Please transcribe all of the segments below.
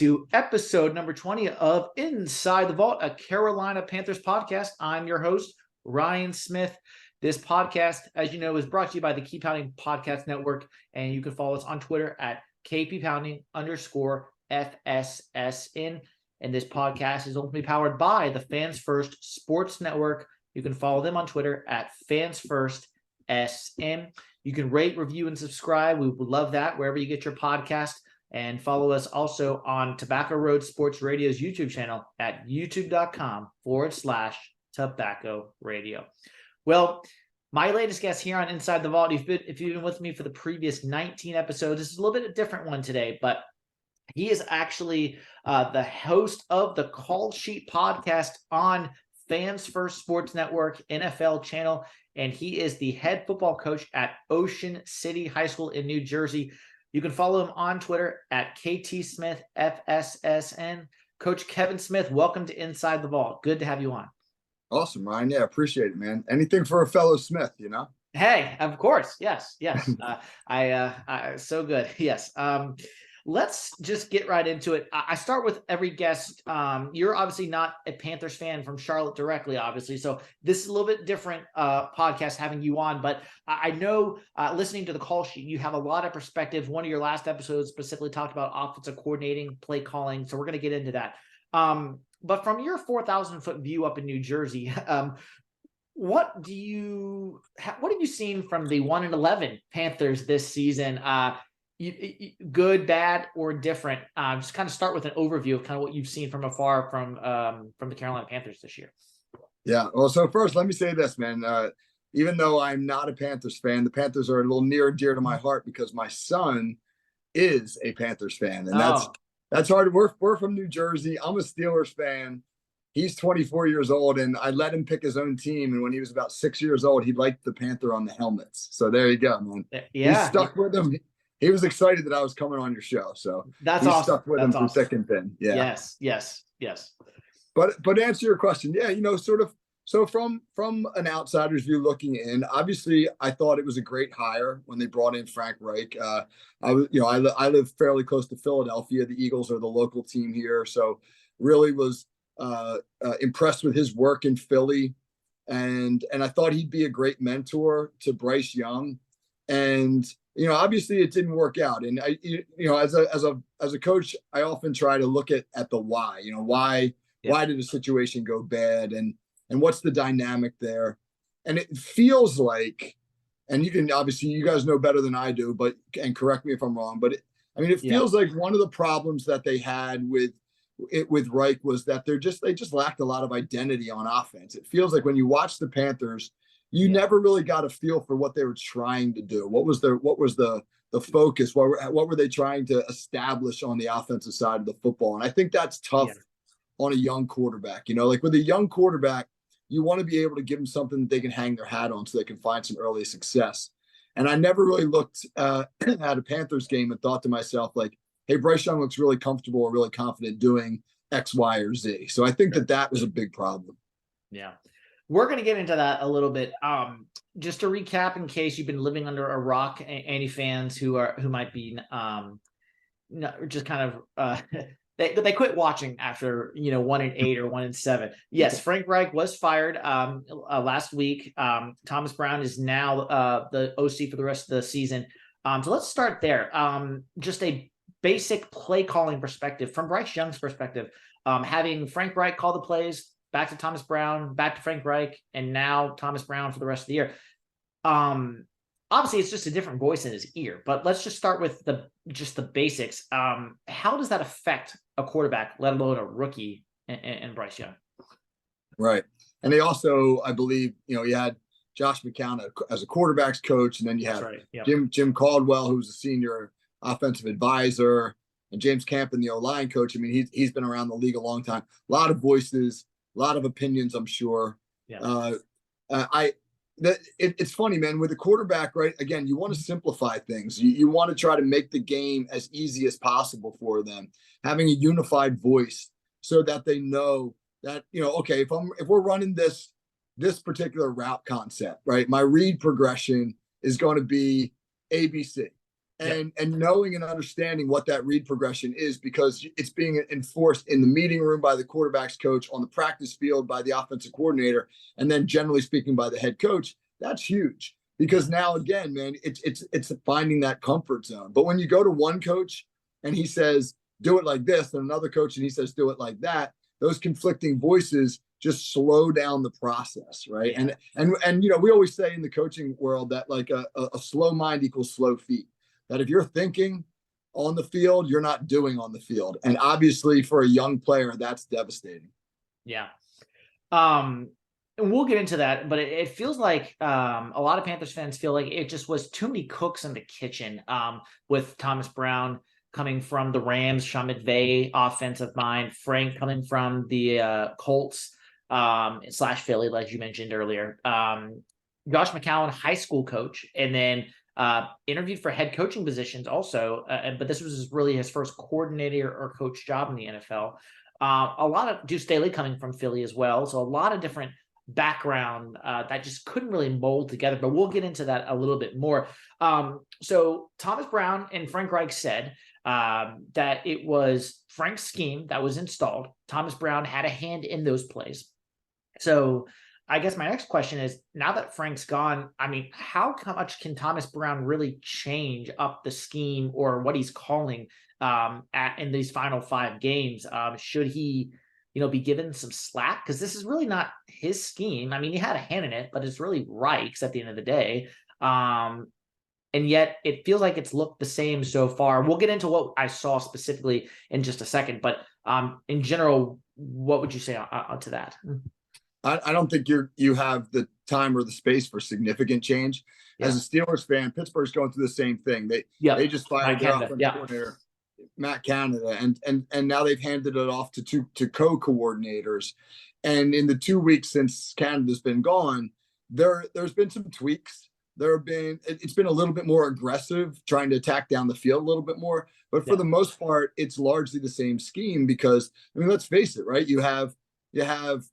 to episode number 20 of Inside the Vault, a Carolina Panthers podcast. I'm your host, Ryan Smith. This podcast, as you know, is brought to you by the Keep Pounding Podcast Network, and you can follow us on Twitter at KPPounding_FSSN. And this podcast is ultimately powered by the Fans First Sports Network. You can follow them on Twitter at FansFirstSN. You can rate, review, and subscribe. We would love that wherever you get your podcast. And follow us also on Tobacco Road Sports Radio's YouTube channel at youtube.com/Tobacco Radio. Well, my latest guest here on Inside the Vault, if you've been with me for the previous 19 episodes, this is a little bit of a different one today, but he is actually the host of the Call Sheet podcast on Fans First Sports Network NFL channel, and he is the head football coach at Ocean City High School in New Jersey. You can follow him on Twitter at KTSmithFSSN. Coach Kevin Smith, welcome to Inside the Vault. Good to have you on. Awesome, Ryan. Yeah, appreciate it, man. Anything for a fellow Smith, you know? Hey, of course. Yes. So good. Yes. Let's just get right into it. I start with every guest. You're obviously not a Panthers fan from Charlotte directly, obviously. So this is a little bit different podcast having you on. But I know listening to the Call Sheet, you have a lot of perspective. One of your last episodes specifically talked about offensive coordinating, play calling. So we're going to get into that. But from your 4,000-foot view up in New Jersey, what have you seen from the 1-11 Panthers this season? Good, bad, or different? Just kind of start with an overview of kind of what you've seen from afar from the Carolina Panthers this year. Yeah. Well, so first, let me say this, man. Even though I'm not a Panthers fan, the Panthers are a little near and dear to my heart because my son is a Panthers fan, and that's hard. We're from New Jersey. I'm a Steelers fan. He's 24 years old, and I let him pick his own team. And when he was about 6 years old, he liked the Panther on the helmets. So there you go, man. Yeah, he's stuck with him. He was excited that I was coming on your show, so that's awesome. Stuck with him through thick and thin. Yeah. Yes. But to answer your question, yeah, sort of. So from an outsider's view looking in, obviously I thought it was a great hire when they brought in Frank Reich. I live fairly close to Philadelphia. The Eagles are the local team here, so really was impressed with his work in Philly, and I thought he'd be a great mentor to Bryce Young, and. Obviously it didn't work out. And I, as a coach, I often try to look at the why, why did the situation go bad and what's the dynamic there? And it feels like, and you guys know better than I do, and correct me if I'm wrong, but it feels like one of the problems that they had with Reich was that they just lacked a lot of identity on offense. It feels like when you watch the Panthers, you never really got a feel for what they were trying to do. What was the focus? What were they trying to establish on the offensive side of the football? And I think that's tough on a young quarterback. Like with a young quarterback, you want to be able to give them something that they can hang their hat on so they can find some early success. And I never really looked at a Panthers game and thought to myself, like, hey, Bryce Young looks really comfortable or really confident doing X, Y, or Z. So I think that was a big problem. Yeah. We're going to get into that a little bit. Just to recap, in case you've been living under a rock, any fans who might be just kind of they quit watching after 1-8 or 1-7. Yes, Frank Reich was fired last week. Thomas Brown is now the OC for the rest of the season. So let's start there. Just a basic play calling perspective from Bryce Young's perspective. Having Frank Reich call the plays. Back to Thomas Brown, back to Frank Reich, and now Thomas Brown for the rest of the year. Obviously, it's just a different voice in his ear. But let's just start with the basics. How does that affect a quarterback, let alone a rookie, and Bryce Young? Right, and they also, I believe, you had Josh McCown as a quarterback's coach, and then you have Jim Caldwell, who's a senior offensive advisor, and James Campen, the O-line coach. He's been around the league a long time. A lot of voices. A lot of opinions, I'm sure. Yeah. It's funny, man, with a quarterback, right? Again, you want to simplify things. You want to try to make the game as easy as possible for them, having a unified voice so that they know that, okay, if we're running this particular route concept, right? My read progression is going to be ABC. Yep. and knowing and understanding what that read progression is, because it's being enforced in the meeting room by the quarterback's coach, on the practice field by the offensive coordinator, and then generally speaking by the head coach. That's huge, because now again, man, it's finding that comfort zone. But when you go to one coach and he says do it like this, and another coach and he says do it like that, those conflicting voices just slow down the process, right? And you know, we always say in the coaching world that like a slow mind equals slow feet. That if you're thinking on the field, you're not doing on the field. And obviously for a young player, that's devastating. Yeah. And we'll get into that, but it feels like a lot of Panthers fans feel like it just was too many cooks in the kitchen, with Thomas Brown coming from the Rams, Sean McVay, offensive mind, Frank coming from the Colts / Philly, like you mentioned earlier. Josh McCown, high school coach, and then interviewed for head coaching positions also, but this was really his first coordinator or coach job in the NFL. A lot of Deuce Staley coming from Philly as well, so a lot of different background that just couldn't really mold together, but we'll get into that a little bit more. So Thomas Brown and Frank Reich said that it was Frank's scheme that was installed. Thomas Brown had a hand in those plays. So I guess my next question is, now that Frank's gone, I mean, how much can Thomas Brown really change up the scheme or what he's calling in these final 5 games? Should he, be given some slack? Because this is really not his scheme. I mean, he had a hand in it, but it's really Reich's at the end of the day. And yet it feels like it's looked the same so far. We'll get into what I saw specifically in just a second, but in general, what would you say to that? I don't think you have the time or the space for significant change. Yeah. As a Steelers fan, Pittsburgh's going through the same thing. They just fired their offensive coordinator, Matt Canada, and now they've handed it off to co-coordinators. And in the 2 weeks since Canada's been gone, there's been some tweaks. It's been a little bit more aggressive, trying to attack down the field a little bit more. But for the most part, it's largely the same scheme, because, I mean, let's face it, right? You have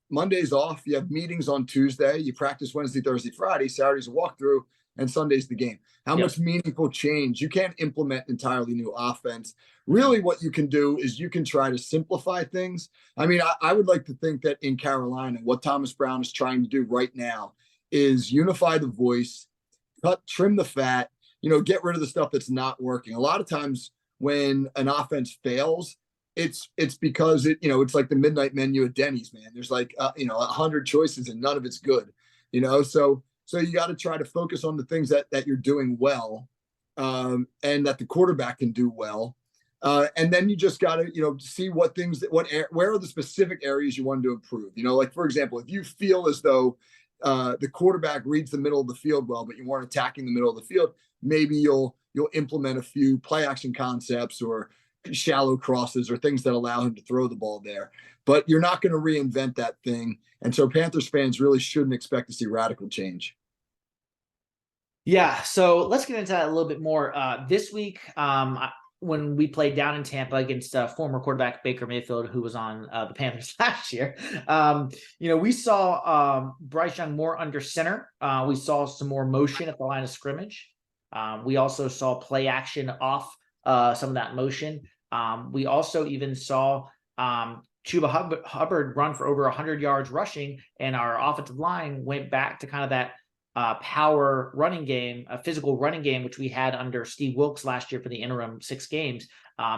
Mondays off, you have meetings on Tuesday, you practice Wednesday, Thursday, Friday, Saturday's a walkthrough, and Sunday's the game. How much meaningful change? You can't implement entirely new offense. Really, what you can do is you can try to simplify things. I mean, I would like to think that in Carolina, what Thomas Brown is trying to do right now is unify the voice, trim the fat, get rid of the stuff that's not working. A lot of times when an offense fails, it's because it's like the midnight menu at Denny's, man. There's like 100 choices and none of it's good, so you got to try to focus on the things that you're doing well, and that the quarterback can do well, and then you just got to see where are the specific areas you want to improve. Like, for example, if you feel as though the quarterback reads the middle of the field well, but you weren't attacking the middle of the field, maybe you'll implement a few play action concepts or shallow crosses or things that allow him to throw the ball there. But you're not going to reinvent that thing. And so Panthers fans really shouldn't expect to see radical change. Yeah, so let's get into that a little bit more. This week, when we played down in Tampa against former quarterback Baker Mayfield, who was on the Panthers last year, we saw Bryce Young more under center. We saw some more motion at the line of scrimmage. We also saw play action off some of that motion. We also even saw Chuba Hubbard run for over 100 yards rushing, and our offensive line went back to kind of that power running game, a physical running game, which we had under Steve Wilkes last year for the interim 6 games.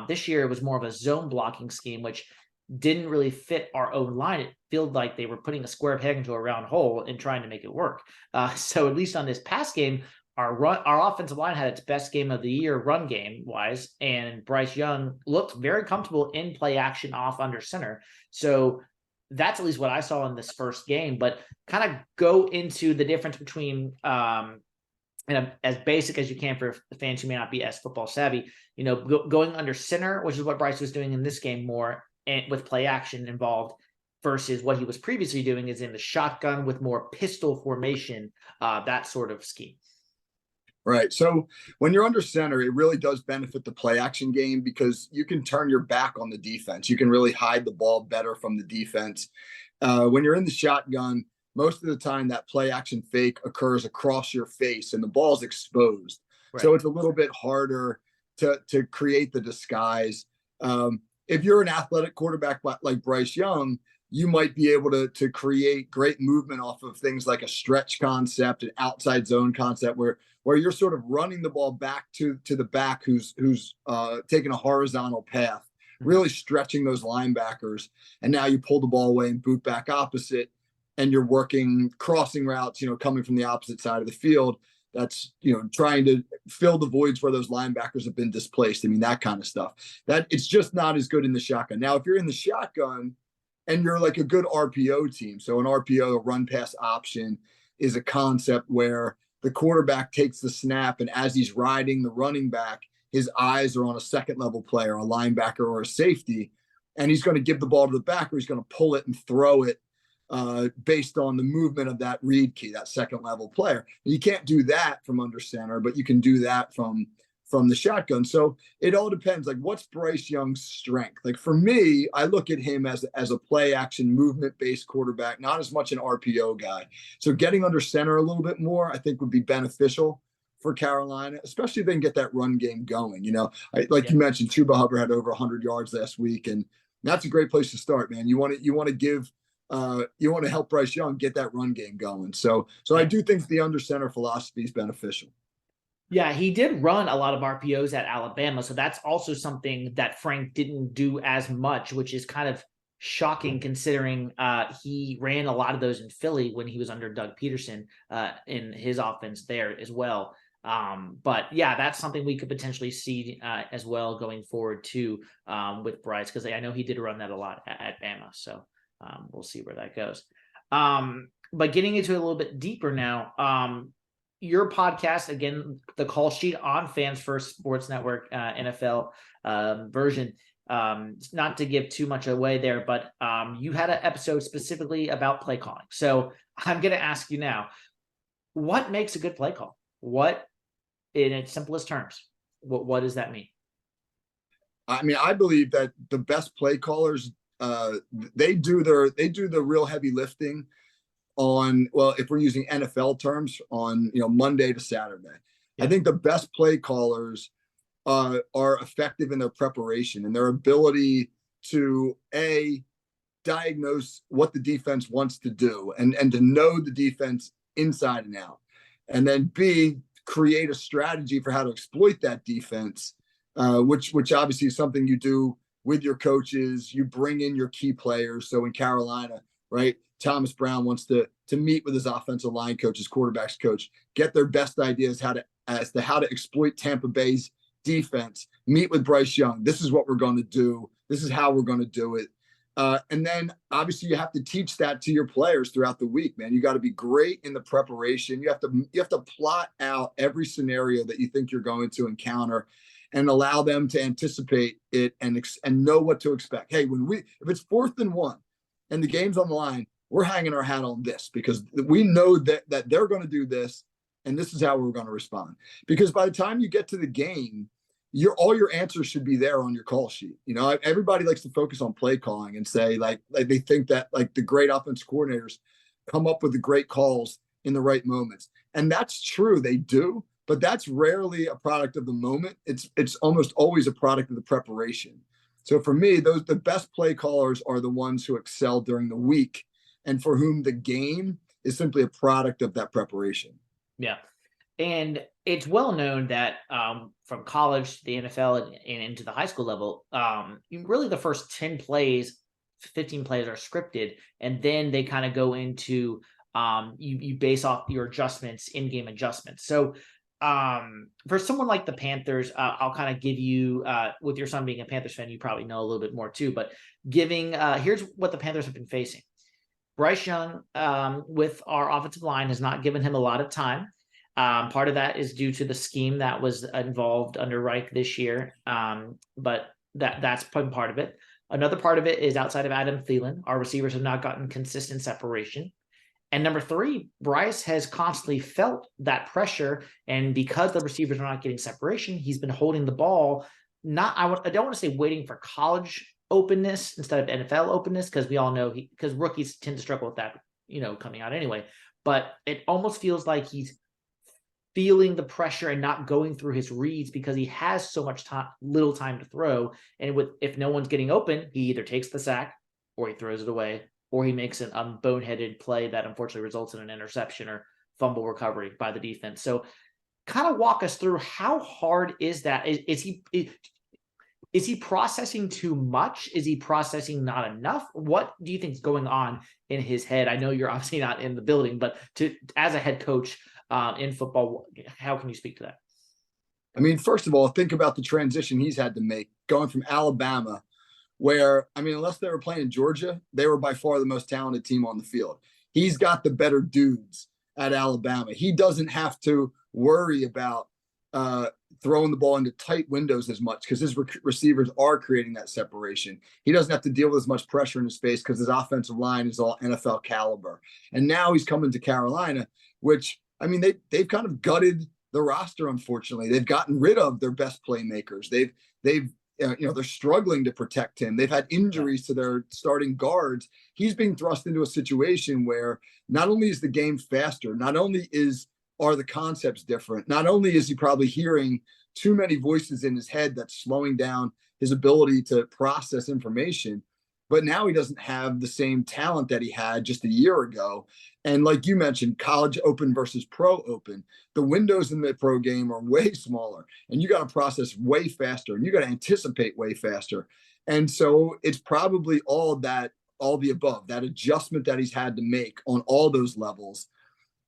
This year it was more of a zone blocking scheme, which didn't really fit our own line. It felt like they were putting a square peg into a round hole and trying to make it work. So at least on this past game, our offensive line had its best game of the year run game wise, and Bryce Young looked very comfortable in play action off under center. So that's at least what I saw in this first game. But kind of go into the difference between and as basic as you can for the fans who may not be as football savvy, going under center, which is what Bryce was doing in this game more, and with play action involved, versus what he was previously doing is in the shotgun with more pistol formation, that sort of scheme. Right. So when you're under center, it really does benefit the play action game, because you can turn your back on the defense. You can really hide the ball better from the defense. When you're in the shotgun, most of the time that play action fake occurs across your face and the ball's exposed. Right. So it's a little bit harder to create the disguise. If you're an athletic quarterback like Bryce Young, you might be able to create great movement off of things like a stretch concept, an outside zone concept, where you're sort of running the ball back to the back who's taking a horizontal path, really stretching those linebackers. And now you pull the ball away and boot back opposite, and you're working crossing routes, coming from the opposite side of the field. That's, trying to fill the voids where those linebackers have been displaced. I mean, that kind of stuff. That it's just not as good in the shotgun. Now, if you're in the shotgun and you're like a good RPO team, so an RPO, a run pass option, is a concept where the quarterback takes the snap, and as he's riding the running back, his eyes are on a second level player, a linebacker or a safety, and he's going to give the ball to the back, or he's going to pull it and throw it based on the movement of that read key, that second level player. You can't do that from under center, but you can do that from the shotgun. So it all depends. Like, what's Bryce Young's strength? Like, for me, I look at him as a play action movement based quarterback, not as much an RPO guy. So getting under center a little bit more, I think, would be beneficial for Carolina, especially if they can get that run game going. Like you mentioned, Chuba Hubbard had over 100 yards last week, and that's a great place to start, man. You want to help Bryce Young get that run game going. So I do think the under center philosophy is beneficial. Yeah, he did run a lot of RPOs at Alabama, so that's also something that Frank didn't do as much, which is kind of shocking considering he ran a lot of those in Philly when he was under Doug Peterson in his offense there as well. But yeah, that's something we could potentially see as well going forward too with Bryce, because I know he did run that a lot at Bama. So we'll see where that goes. But getting into it a little bit deeper now, your podcast, again, the Call Sheet on Fans First Sports Network NFL version, not to give too much away there, but you had an episode specifically about play calling. So I'm going to ask you now, what makes a good play call? What, in its simplest terms, what does that mean? I mean, I believe that the best play callers, they do the real heavy lifting on, well, if we're using NFL terms, on Monday to Saturday. I think the best play callers are effective in their preparation and their ability to diagnose what the defense wants to do and to know the defense inside and out, and then B, create a strategy for how to exploit that defense, which obviously is something you do with your coaches. You bring in your key players. So in Carolina, right, Thomas Brown wants to meet with his offensive line coach, his quarterback's coach, get their best ideas as to how to exploit Tampa Bay's defense, meet with Bryce Young. This is what we're going to do. This is how we're going to do it. And then obviously you have to teach that to your players throughout the week, man. You got to be great in the preparation. You have to plot out every scenario that you think you're going to encounter and allow them to anticipate it and know what to expect. Hey, if it's 4th and 1 and the game's on the line, we're hanging our hat on this because we know that they're going to do this, and this is how we're going to respond. Because by the time you get to the game, all your answers should be there on your call sheet. Everybody likes to focus on play calling and say like they think that like the great offense coordinators come up with the great calls in the right moments, and that's true, they do, but that's rarely a product of the moment. It's almost always a product of the preparation. So for me, the best play callers are the ones who excel during the week and for whom the game is simply a product of that preparation. Yeah. And it's well known that from college to the NFL and into the high school level, really the first 10 plays, 15 plays are scripted, and then they kind of go into you base off your adjustments, in-game adjustments. So for someone like the Panthers, I'll kind of give you, with your son being a Panthers fan, you probably know a little bit more too, but here's what the Panthers have been facing. Bryce Young, with our offensive line, has not given him a lot of time. Part of that is due to the scheme that was involved under Reich this year, but that's part of it. Another part of it is outside of Adam Thielen, our receivers have not gotten consistent separation. And number 3, Bryce has constantly felt that pressure, and because the receivers are not getting separation, he's been holding the ball. I don't want to say waiting for college openness instead of NFL openness, because we all know because rookies tend to struggle with that, coming out anyway. But it almost feels like he's feeling the pressure and not going through his reads because he has so much time, little time to throw. And if no one's getting open, he either takes the sack or he throws it away, or he makes an boneheaded play that unfortunately results in an interception or fumble recovery by the defense. So kind of walk us through, how hard is that? Is he processing too much? Is he processing not enough? What do you think is going on in his head? I know you're obviously not in the building, but as a head coach in football, how can you speak to that? I mean, first of all, think about the transition he's had to make going from Alabama, where, I mean, unless they were playing Georgia, they were by far the most talented team on the field. He's got the better dudes at Alabama. He doesn't have to worry about throwing the ball into tight windows as much because his receivers are creating that separation. He doesn't have to deal with as much pressure in his face because his offensive line is all NFL caliber. And now he's coming to Carolina, which, I mean, they've kind of gutted the roster. Unfortunately, they've gotten rid of their best playmakers. They've they're struggling to protect him. They've had injuries to their starting guards. He's being thrust into a situation where not only is the game faster, not only are the concepts different, not only is he probably hearing too many voices in his head that's slowing down his ability to process information, but now he doesn't have the same talent that he had just a year ago. And like you mentioned, college open versus pro open, the windows in the pro game are way smaller, and you got to process way faster, and you got to anticipate way faster. And so it's probably all the above, that adjustment that he's had to make on all those levels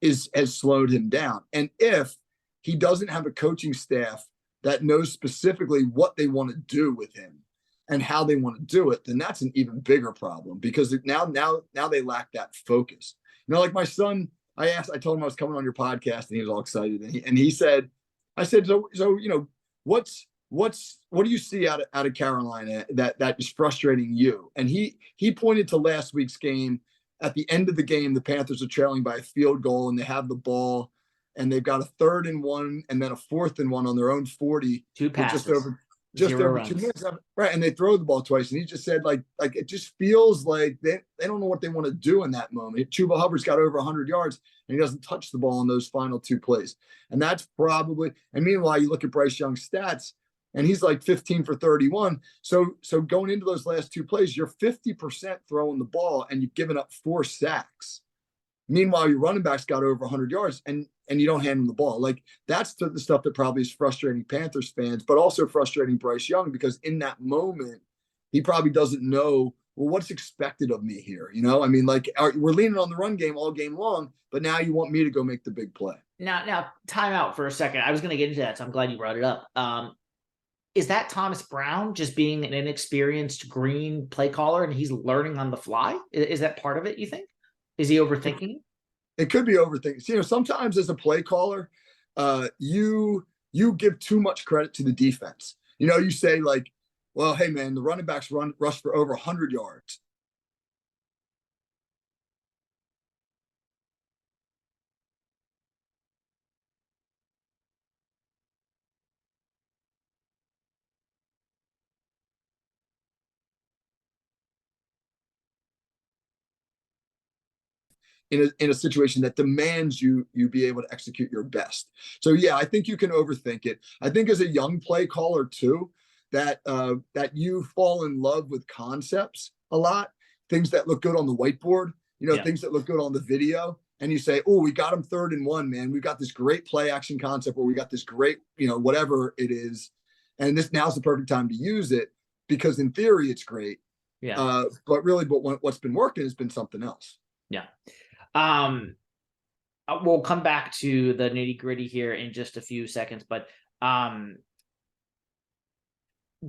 has slowed him down. And if he doesn't have a coaching staff that knows specifically what they want to do with him and how they want to do it, then that's an even bigger problem, because now they lack that focus. Like my son, I told him I was coming on your podcast, and he was all excited. And he said, I said, so what do you see out of Carolina that is frustrating you? And he pointed to last week's game. At the end of the game, the Panthers are trailing by a field goal, and they have the ball, and they've got a 3rd and 1 and then a 4th and 1 on their own 40. 2 passes. Just over 2 minutes. Right. And they throw the ball twice. And he just said, like it just feels like they don't know what they want to do in that moment. Chuba Hubbard's got over 100 yards, and he doesn't touch the ball in those final 2 plays. And that's probably, and meanwhile, you look at Bryce Young's stats, and he's like 15 for 31. So going into those last 2 plays, you're 50% throwing the ball, and you've given up 4 sacks. Meanwhile, your running back's got over 100 yards, and you don't hand him the ball. Like, that's the stuff that probably is frustrating Panthers fans, but also frustrating Bryce Young, because in that moment, he probably doesn't know, well, what's expected of me here? I mean, like, we're leaning on the run game all game long, but now you want me to go make the big play. Now, time out for a second. I was going to get into that, so I'm glad you brought it up. Is that Thomas Brown just being an inexperienced green play caller, and he's learning on the fly? Is that part of it, you think? Is he overthinking? It could be overthinking. Sometimes as a play caller, you give too much credit to the defense. You say, like, well, hey man, the running backs rush for over 100 yards. In a situation that demands you be able to execute your best. So yeah, I think you can overthink it. I think as a young play caller too, that you fall in love with concepts a lot, things that look good on the whiteboard, things that look good on the video. And you say, oh, we got him 3rd and 1, man. We've got this great play action concept, or we got this great, whatever it is. And now's the perfect time to use it, because in theory it's great. Yeah. But what's been working has been something else. Yeah. We'll come back to the nitty gritty here in just a few seconds, but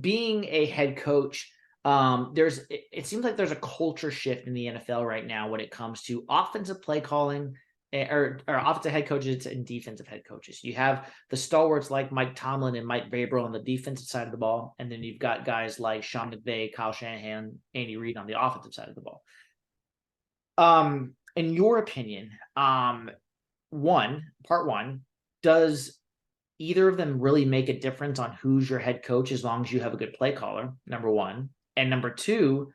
being a head coach, it seems like there's a culture shift in the NFL right now when it comes to offensive play calling, or offensive head coaches and defensive head coaches. You have the stalwarts like Mike Tomlin and Mike Vrabel on the defensive side of the ball, and then you've got guys like Sean McVay, Kyle Shanahan, Andy Reid on the offensive side of the ball. In your opinion, part one, does either of them really make a difference on who's your head coach as long as you have a good play caller? Number one. And number two,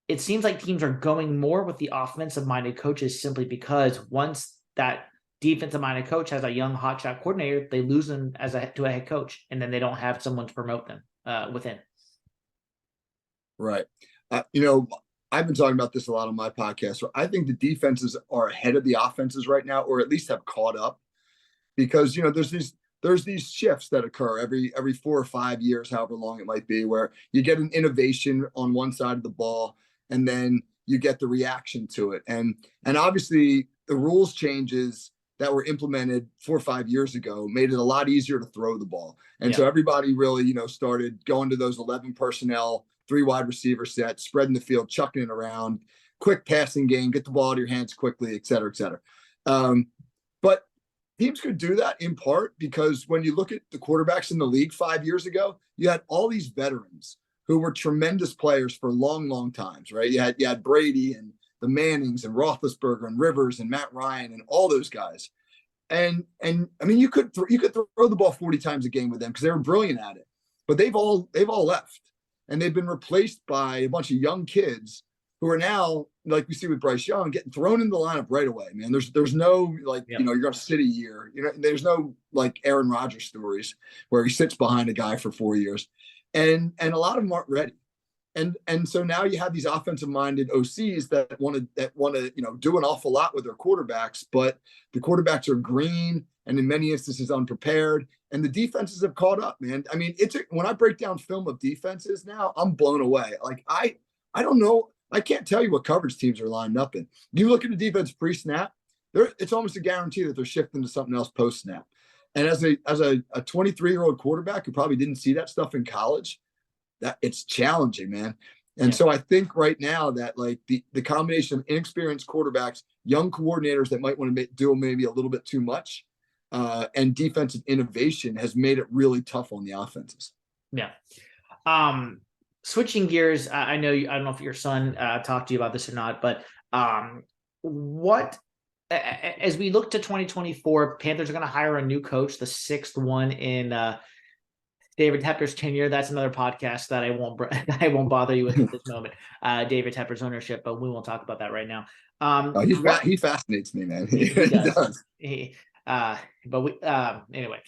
it seems like teams are going more with the offensive minded coaches simply because once that defensive minded coach has a young hotshot coordinator, they lose them to a head coach, and then they don't have someone to promote them within. Right. I've been talking about this a lot on my podcast. So I think the defenses are ahead of the offenses right now, or at least have caught up, because there's these shifts that occur every 4 or 5 years, however long it might be, where you get an innovation on one side of the ball, and then you get the reaction to it. And obviously the rules changes that were implemented 4 or 5 years ago made it a lot easier to throw the ball. And so everybody really, started going to those 11 personnel, 3 wide receiver sets, spreading the field, chucking it around, quick passing game, get the ball out of your hands quickly, et cetera, et cetera. But teams could do that in part because when you look at the quarterbacks in the league 5 years ago, you had all these veterans who were tremendous players for long, long times, right? You had Brady and the Mannings and Roethlisberger and Rivers and Matt Ryan and all those guys. And I mean, you could throw the ball 40 times a game with them because they were brilliant at it. But they've all left, and they've been replaced by a bunch of young kids who are now, like we see with Bryce Young, getting thrown in the lineup right away, man. There's no you're going to sit a year. There's no like Aaron Rodgers stories where he sits behind a guy for 4 years, and a lot of them aren't ready. And so now you have these offensive-minded OCs that want to do an awful lot with their quarterbacks, but the quarterbacks are green and in many instances unprepared, and the defenses have caught up, man. I mean, when I break down film of defenses now, I'm blown away. Like I don't know. I can't tell you what coverage teams are lined up in. You look at the defense pre-snap, it's almost a guarantee that they're shifting to something else post-snap. And as a 23-year-old quarterback who probably didn't see that stuff in college, that it's challenging, man. And so I think right now that like the combination of inexperienced quarterbacks, young coordinators that might want to do maybe a little bit too much, and defensive innovation has made it really tough on the offenses. Yeah. Switching gears, I don't know if your son talked to you about this or not, but as we look to 2024, Panthers are going to hire a new coach, the 6th one in David Tepper's tenure. That's another podcast that I won't bother you with at this moment. David Tepper's ownership, but we won't talk about that right now. He fascinates me, man. He does. Anyway,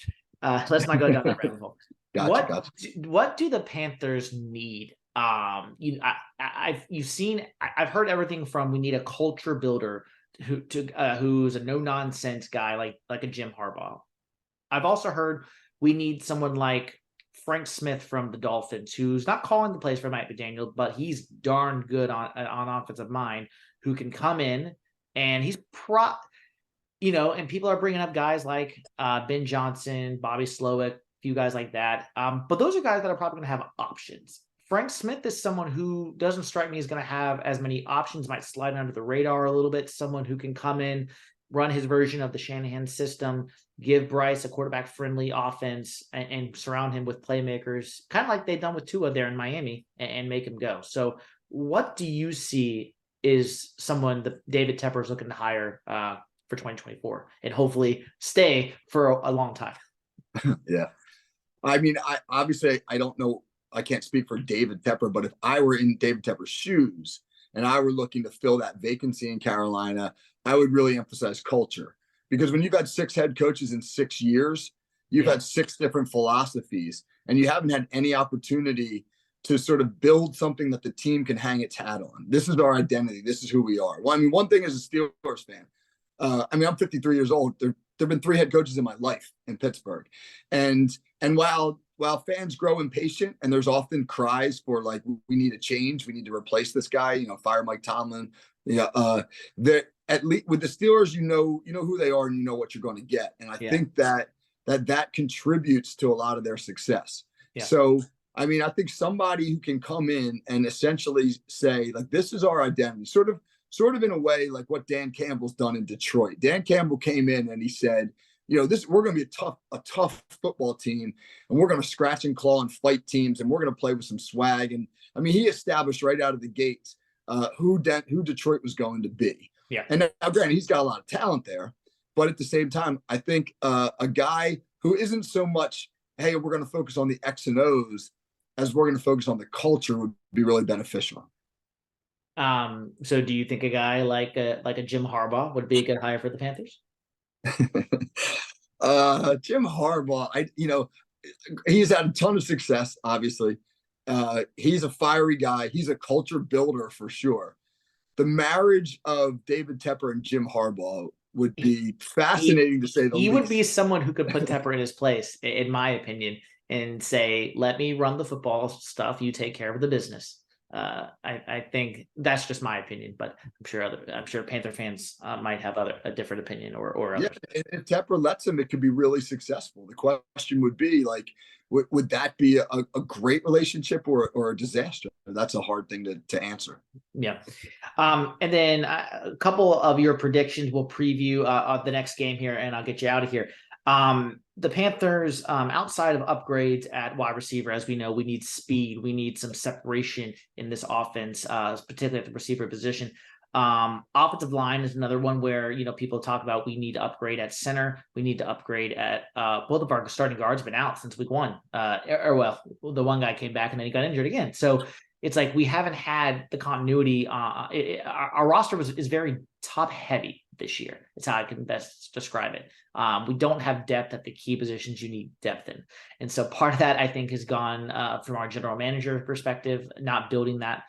let's not go down that rabbit hole. Gotcha. What do the Panthers need? I've heard everything from we need a culture builder who's a no nonsense guy like a Jim Harbaugh. I've also heard we need someone like Frank Smith from the Dolphins, who's not calling the plays for Mike McDaniel, but he's darn good on offensive mind, who can come in and he's and people are bringing up guys like Ben Johnson, Bobby Slowick, a few guys like that. But those are guys that are probably going to have options. Frank Smith is someone who doesn't strike me as going to have as many options, might slide under the radar a little bit, someone who can come in, run his version of the Shanahan system, give Bryce a quarterback-friendly offense, and surround him with playmakers, kind of like they've done with Tua there in Miami, and make him go. So what do you see is someone that David Tepper is looking to hire for 2024 and hopefully stay for a long time? Yeah. I mean, I don't know. I can't speak for David Tepper, but if I were in David Tepper's shoes and I were looking to fill that vacancy in Carolina, I would really emphasize culture, because when you've had 6 head coaches in 6 years, you've had 6 different philosophies, and you haven't had any opportunity to sort of build something that the team can hang its hat on. This is our identity. This is who we are. Well, I mean, one thing as a Steelers fan, I'm 53 years old. There've been 3 head coaches in my life in Pittsburgh. And while fans grow impatient and there's often cries for like, we need a change, we need to replace this guy, fire Mike Tomlin. That at least with the Steelers, you know who they are and you know what you're going to get. And I think that contributes to a lot of their success. Yeah. So, I mean, I think somebody who can come in and essentially say, like, this is our identity, sort of in a way like what Dan Campbell's done in Detroit. Dan Campbell came in and he said, we're going to be a tough football team, and we're going to scratch and claw and fight teams, and we're going to play with some swag. And I mean, he established right out of the gates who Detroit was going to be. Yeah. And now, granted, he's got a lot of talent there, but at the same time, I think a guy who isn't so much, hey, we're going to focus on the X and O's, as we're going to focus on the culture, would be really beneficial. So do you think a guy like a Jim Harbaugh would be a good hire for the Panthers? Jim Harbaugh, he's had a ton of success, obviously. He's a fiery guy. He's a culture builder for sure. The marriage of David Tepper and Jim Harbaugh would be fascinating to say the He least. would be someone who could put Tepper in his place, in my opinion, and say, "Let me run the football stuff. You take care of the business." I think that's just my opinion, but I'm sure Panther fans might have a different opinion or Yeah, others. if Tepper lets him, it could be really successful. The question would be like, would that be a great relationship or a disaster? That's a hard thing to answer. Yeah. And then a couple of your predictions will preview the next game here, and I'll get you out of here. The Panthers, outside of upgrades at wide receiver, as we know, we need speed. We need some separation in this offense, particularly at the receiver position. Offensive line is another one where, people talk about we need to upgrade at center. We need to upgrade at both of our starting guards have been out since week one. Well, the one guy came back and then he got injured again. So it's like we haven't had the continuity. Our roster is very top heavy this year. It's how I can best describe it. We don't have depth at the key positions you need depth in. And so part of that, I think, has gone from our general manager perspective, not building that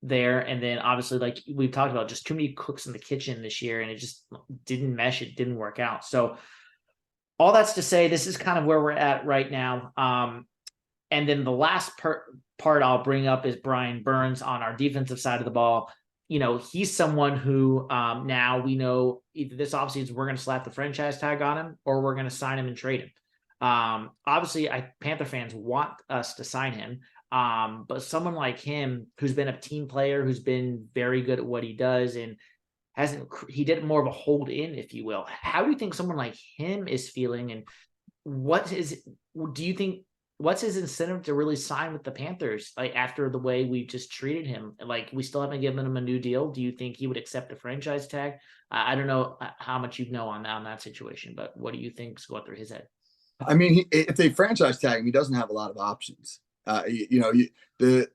there. And then obviously, like we've talked about, just too many cooks in the kitchen this year, and it just didn't mesh. It didn't work out. So all that's to say, this is kind of where we're at right now. And then the last part I'll bring up is Brian Burns on our defensive side of the ball. He's someone who now we know either this offseason we're going to slap the franchise tag on him or we're going to sign him and trade him. Obviously, Panther fans want us to sign him. But someone like him, who's been a team player, who's been very good at what he does and he did more of a hold in, if you will. How do you think someone like him is feeling? And what's his incentive to really sign with the Panthers? Like after the way we just treated him, like we still haven't given him a new deal. Do you think he would accept a franchise tag? I don't know how much you know on that situation, but what do you think's going through his head? I mean, if they franchise tag him, he doesn't have a lot of options. I've seen the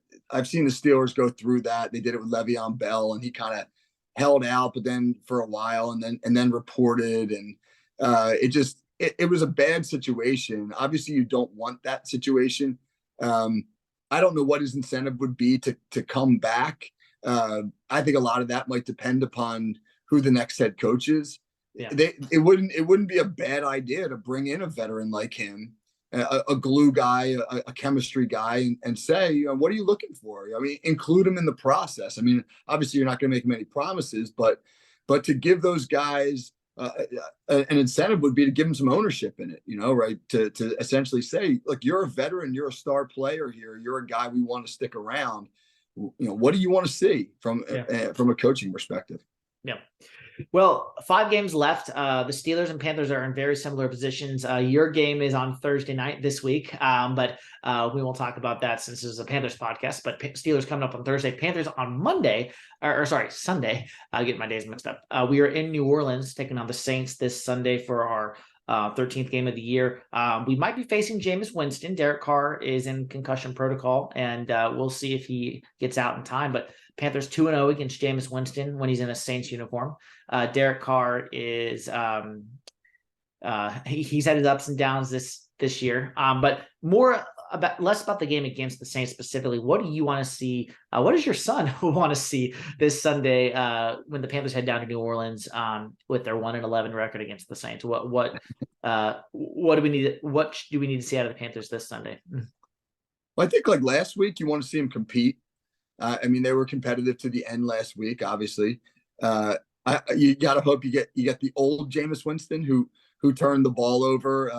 Steelers go through that. They did it with Le'Veon Bell, and he kind of held out, but then for a while, and then reported, and it was a bad situation. Obviously, you don't want that situation. I don't know what his incentive would be to come back. I think a lot of that might depend upon who the next head coach is. Yeah. It wouldn't be a bad idea to bring in a veteran like him, a glue guy, a chemistry guy, and say, what are you looking for? I mean, include him in the process. I mean, obviously you're not going to make many promises, but to give those guys an incentive would be to give them some ownership in it, right? To essentially say, look, you're a veteran, you're a star player here, you're a guy we want to stick around. What do you want to see from a coaching perspective? Yeah. Well, 5 games left. The Steelers and Panthers are in very similar positions. Your game is on Thursday night this week, but we won't talk about that since this is a Panthers podcast. But Steelers coming up on Thursday, Panthers on Monday, or sorry, Sunday. I get my days mixed up. We are in New Orleans taking on the Saints this Sunday for our 13th game of the year. We might be facing Jameis Winston. Derek Carr is in concussion protocol, and we'll see if he gets out in time. But Panthers 2-0 against Jameis Winston when he's in a Saints uniform. Derek Carr is he's had his ups and downs this year, but less about the game against the Saints specifically. What do you want to see? What does your son want to see this Sunday when the Panthers head down to New Orleans with their 1-11 record against the Saints? What do we need? What do we need to see out of the Panthers this Sunday? Well, I think like last week, you want to see him compete. I mean, they were competitive to the end last week. Obviously, you got to hope you get the old Jameis Winston who turned the ball over,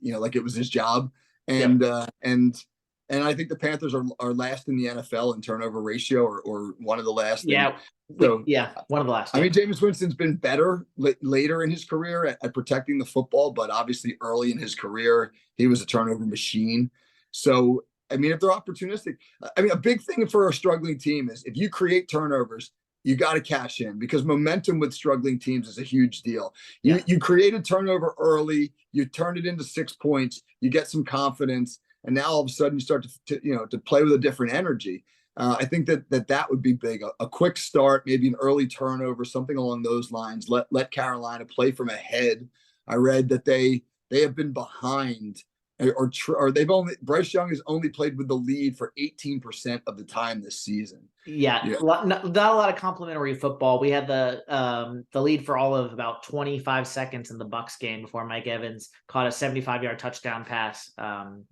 like it was his job. And I think the Panthers are last in the NFL in turnover ratio, or one of the last. Yeah, one of the last. I mean, Jameis Winston's been better later in his career at protecting the football, but obviously early in his career, he was a turnover machine. So, I mean, if they're opportunistic, I mean, a big thing for a struggling team is if you create turnovers, you got to cash in, because momentum with struggling teams is a huge deal. You create a turnover early, you turn it into 6 points, you get some confidence, and now all of a sudden you start to play with a different energy. I think that would be big. A quick start, maybe an early turnover, something along those lines. Let Carolina play from ahead. I read that they have been behind, or they've only Bryce Young has only played with the lead for 18% of the time this season. Yeah, not a lot of complimentary football. We had the lead for all of about 25 seconds in the Bucs game before Mike Evans caught a 75-yard touchdown pass.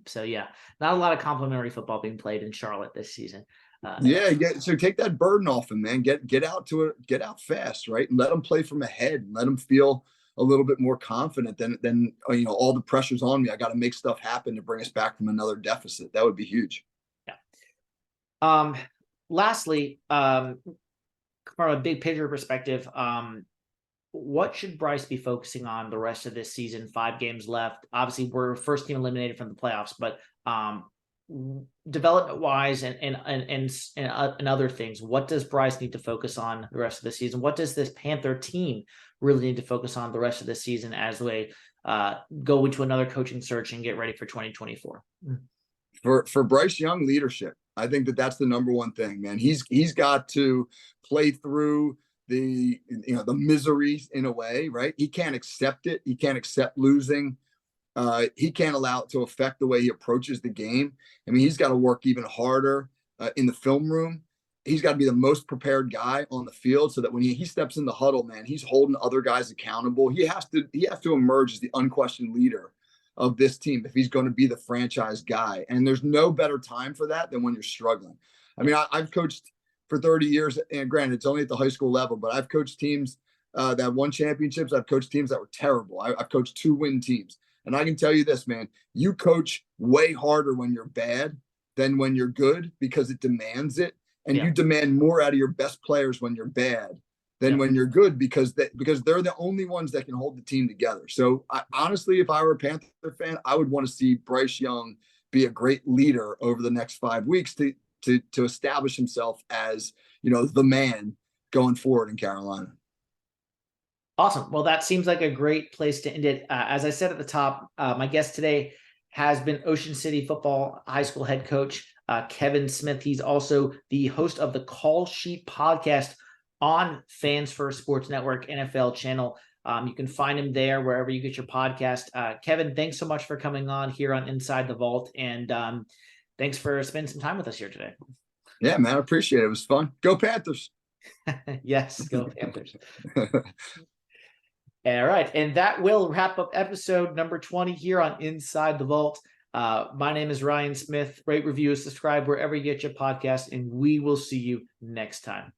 So yeah, not a lot of complimentary football being played in Charlotte this season. So take that burden off him, man. Get out fast, right? And let him play from ahead and let him feel a little bit more confident than all the pressure's on me. I got to make stuff happen to bring us back from another deficit. That would be huge. Yeah. Lastly, from a big picture perspective, what should Bryce be focusing on the rest of this season? 5 games left. Obviously, we're first team eliminated from the playoffs, but development wise and other things, what does Bryce need to focus on the rest of the season? What does this Panther team really need to focus on the rest of the season as we go into another coaching search and get ready for 2024? For Bryce Young, leadership. I think that's the number one thing, man. He's got to play through the miseries in a way, right? He can't accept it. He can't accept losing. He can't allow it to affect the way he approaches the game. I mean, he's got to work even harder in the film room. He's got to be the most prepared guy on the field so that when he steps in the huddle, man, he's holding other guys accountable. He has to emerge as the unquestioned leader of this team if he's going to be the franchise guy. And there's no better time for that than when you're struggling. I mean, I've coached for 30 years, and granted, it's only at the high school level, but I've coached teams that won championships. I've coached teams that were terrible. I've coached 2-win teams. And I can tell you this, man, you coach way harder when you're bad than when you're good because it demands it. And you demand more out of your best players when you're bad than when you're good because they're the only ones that can hold the team together. So honestly, if I were a Panther fan, I would want to see Bryce Young be a great leader over the next 5 weeks to establish himself as, the man going forward in Carolina. Awesome. Well, that seems like a great place to end it. As I said at the top, my guest today has been Ocean City football high school head coach Kevin Smith. He's also the host of the Call Sheet podcast on Fans First Sports Network NFL channel. You can find him there wherever you get your podcast. Kevin, thanks so much for coming on here on Inside the Vault, and thanks for spending some time with us here today. Yeah, man, I appreciate it. It was fun. Go Panthers. Yes, go Panthers. All right, and that will wrap up episode number 20 here on Inside the Vault. My name is Ryan Smith. Rate, review, subscribe wherever you get your podcast, and we will see you next time.